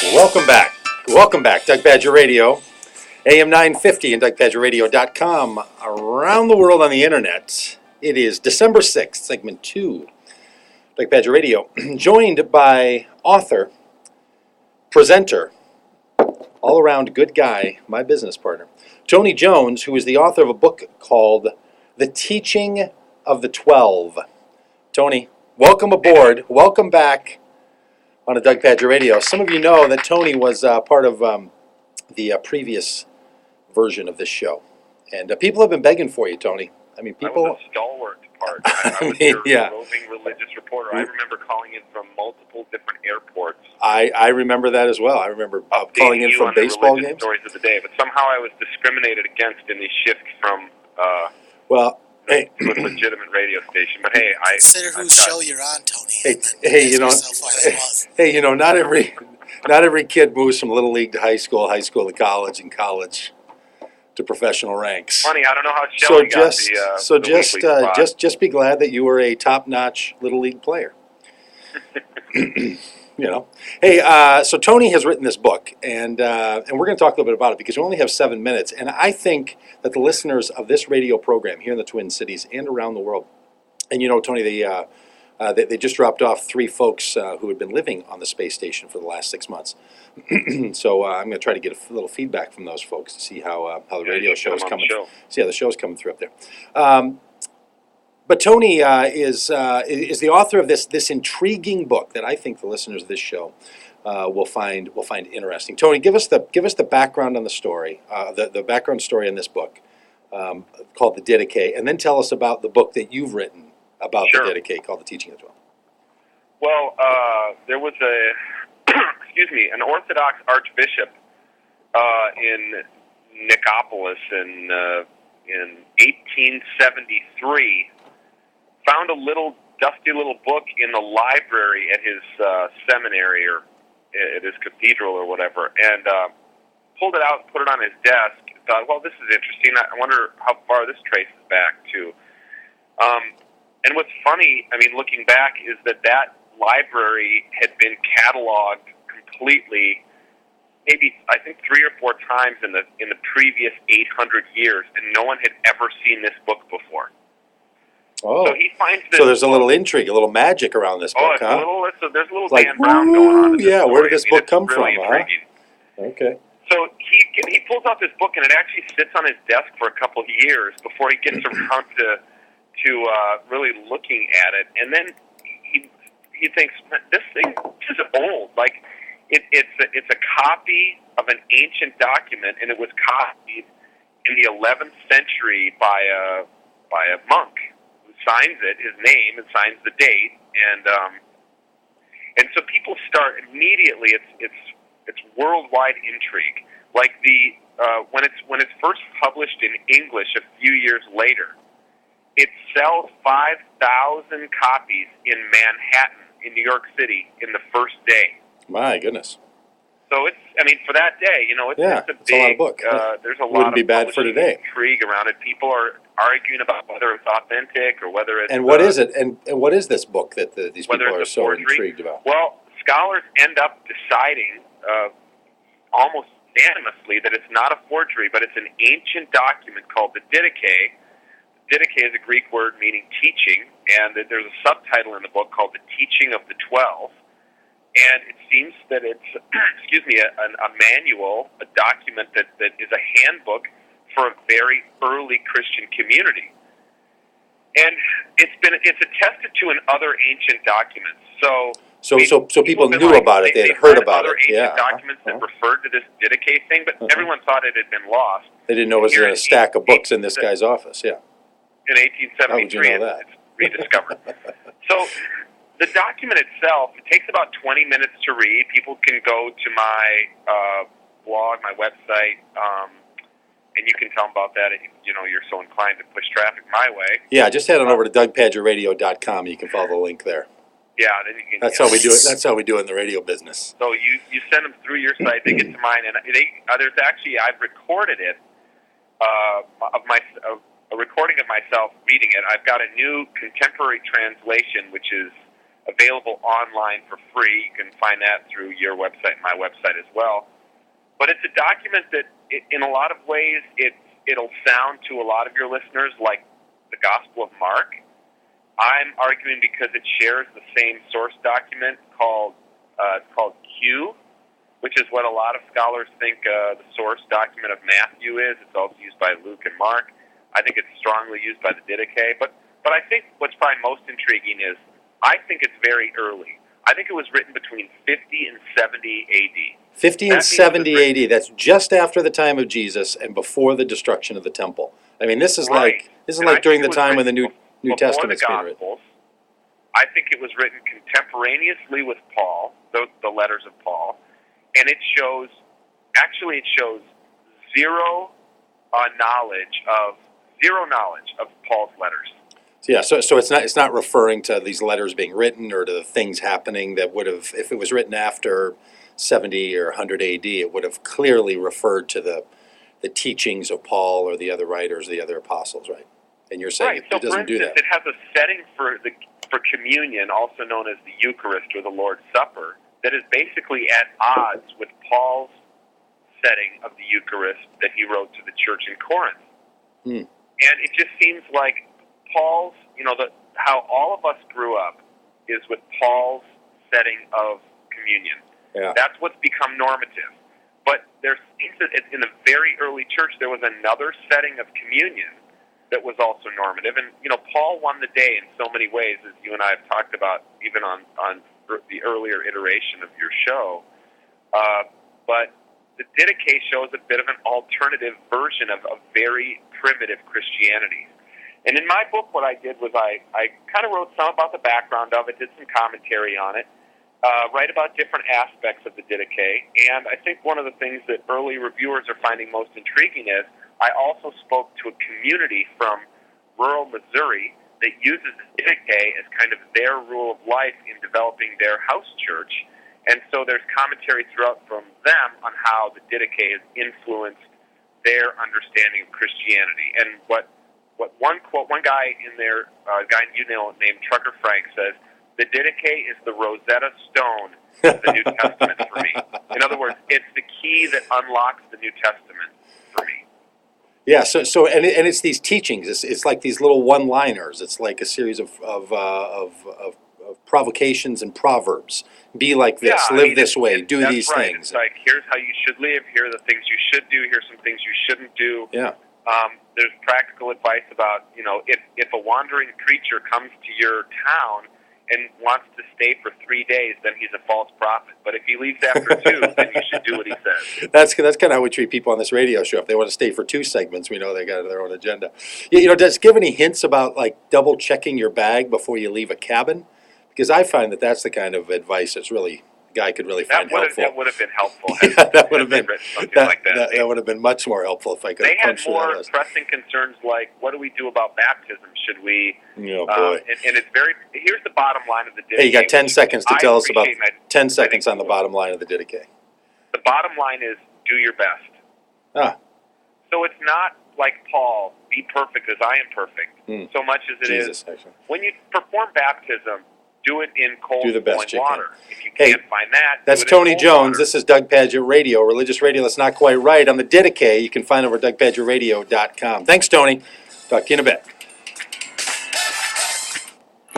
Welcome back. Welcome back. Doug Badger Radio, AM 950 and DougBadgerRadio.com. Around the world on the internet, it is December 6th, segment 2, Doug Badger Radio, joined by author, presenter, all-around good guy, my business partner, Tony Jones, who is the author of a book called The Teaching of the 12. Tony, welcome aboard. Welcome back on a Doug Badger Radio. Some of you know that Tony was part of the previous version of this show. And people have been begging for you, Tony. I mean, people... I was a stalwart part. I was your roving religious reporter. I remember calling in from multiple different airports. I remember that as well. I remember calling in from baseball games. Stories of the day, but somehow I was discriminated against in the shift from hey, to a legitimate radio station. But hey, consider whose show you're on, Tony. Hey, you know, hey, you know, not every kid moves from little league to high school to college, and college to professional ranks. Funny, I don't know how Shelley just be glad that you were a top-notch little league player. You know, hey, so Tony has written this book, and we're going to talk a little bit about it because we only have 7 minutes, and I think that the listeners of this radio program here in the Twin Cities and around the world, and you know, Tony, they just dropped off 3 folks who had been living on the space station for the last 6 months. So I'm going to try to get a little feedback from those folks to see how the radio show is coming. See how the show's coming through up there. But Tony is the author of this intriguing book that I think the listeners of this show will find interesting. Tony, give us the background on the story, the background story in this book called The Didache, and then tell us about the book that you've written about the Didache called The Teaching of the 12. Well, there was an Orthodox Archbishop in Nicopolis in 1873. Found a little dusty little book in the library at his seminary or at his cathedral or whatever, and pulled it out and put it on his desk. Thought, well, this is interesting. I wonder how far this traces back to. And what's funny, I mean, looking back, is that library had been cataloged completely, maybe I think 3 or 4 times in the previous 800 years, and no one had ever seen this book before. Oh, so he finds this. So there's a little intrigue, a little magic around this book, huh? There's a little like, Dan Brown going on. Yeah, where did this book come from? Intriguing. Okay. So he pulls out this book, and it actually sits on his desk for a couple of years before he gets around to really looking at it. And then he thinks, this thing is old. Like it's a copy of an ancient document, and it was copied in the 11th century by a monk. Signs it, his name, and signs the date, and so people start immediately. It's worldwide intrigue. Like when it's first published in English a few years later, it sells 5,000 copies in Manhattan, in New York City, in the first day. My goodness. So for that day, you know, it's a big book. There's a lot Wouldn't be bad for today. Intrigue around it. People are arguing about whether it's authentic or whether it's. And what is it? And what is this book that these people are so intrigued about? Well, scholars end up deciding almost unanimously that it's not a forgery, but it's an ancient document called the Didache. Didache is a Greek word meaning teaching, and there's a subtitle in the book called The Teaching of the 12. And it seems that it's, a manual, a document that is a handbook for a very early Christian community. And it's attested to in other ancient documents. So people knew about it. They had heard about it. Ancient documents that referred to this Didache thing, but everyone thought it had been lost. They didn't know it was in a stack of books in this guy's office. Yeah. In 1873, it's rediscovered. So. The document itself, it takes about 20 minutes to read. People can go to my blog, my website, and you can tell them about that if you're so inclined to push traffic my way. Yeah, just head on over to DougPadgerRadio.com. You can follow the link there. Yeah, then you can. That's how we do it. That's how we do it in the radio business. So you send them through your site, they get to mine, and there's actually I've recorded it a recording of myself reading it. I've got a new contemporary translation, which is available online for free. You can find that through your website and my website as well. But it's a document that, in a lot of ways, it'll sound to a lot of your listeners like the Gospel of Mark. I'm arguing because it shares the same source document called Q, which is what a lot of scholars think the source document of Matthew is. It's also used by Luke and Mark. I think it's strongly used by the Didache. But I think what's probably most intriguing is I think it's very early. I think it was written between 50 and 70 A.D. 50 and 70 A.D. That's just after the time of Jesus and before the destruction of the temple. I mean, this is right. like during the time when the New Testament's being written. I think it was written contemporaneously with Paul, the letters of Paul, and it shows zero knowledge of Paul's letters. Yeah, so it's not referring to these letters being written or to the things happening that would have, if it was written after 70 or 100 A.D., it would have clearly referred to the teachings of Paul or the other writers, the other apostles, right? And you're saying right. it doesn't do that. It has a setting for communion, also known as the Eucharist or the Lord's Supper, that is basically at odds with Paul's setting of the Eucharist that he wrote to the church in Corinth. And it just seems like Paul's, how all of us grew up is with Paul's setting of communion. Yeah. That's what's become normative. But there seems that in the very early church there was another setting of communion that was also normative. And, Paul won the day in so many ways, as you and I have talked about, even on the earlier iteration of your show. But the Didache shows a bit of an alternative version of a very primitive Christianity. And in my book, what I did was I kind of wrote some about the background of it, did some commentary on it, write about different aspects of the Didache. And I think one of the things that early reviewers are finding most intriguing is I also spoke to a community from rural Missouri that uses the Didache as kind of their rule of life in developing their house church. And so there's commentary throughout from them on how the Didache has influenced their understanding of Christianity. And what one guy in there, a guy named Trucker Frank says, the Didache is the Rosetta Stone of the New Testament for me. In other words, it's the key that unlocks the New Testament for me. Yeah, so it's these teachings. It's like these little one-liners. It's like a series of provocations and proverbs. Be like this, live this way, do these things. It's like, here's how you should live, here are the things you should do, here's some things you shouldn't do. Yeah. There's practical advice about, if a wandering preacher comes to your town and wants to stay for 3 days, then he's a false prophet. But if he leaves after 2, then you should do what he says. That's kind of how we treat people on this radio show. If they want to stay for 2 segments, we know they got their own agenda. Does it give any hints about like double checking your bag before you leave a cabin? Because I find that's the kind of advice that's really a guy could really find helpful. That would have been helpful. That would have been like that. That would have been much more helpful if I could have punched through that list. They had more pressing concerns like, what do we do about baptism? Should we? Oh boy! And it's here's the bottom line of the Didache. Hey, you got 10 seconds to tell us about 10 seconds on the bottom line of the Didache. The bottom line is do your best. So it's not like Paul, be perfect as I am perfect, so much as it is when you perform baptism, do it in cold boiling water. If you can't find that, that's Tony Jones. This is Doug Pagitt Radio, religious radio that's not quite right. On the Didache, you can find over at DougPagittRadio.com. Thanks, Tony. Talk to you in a bit.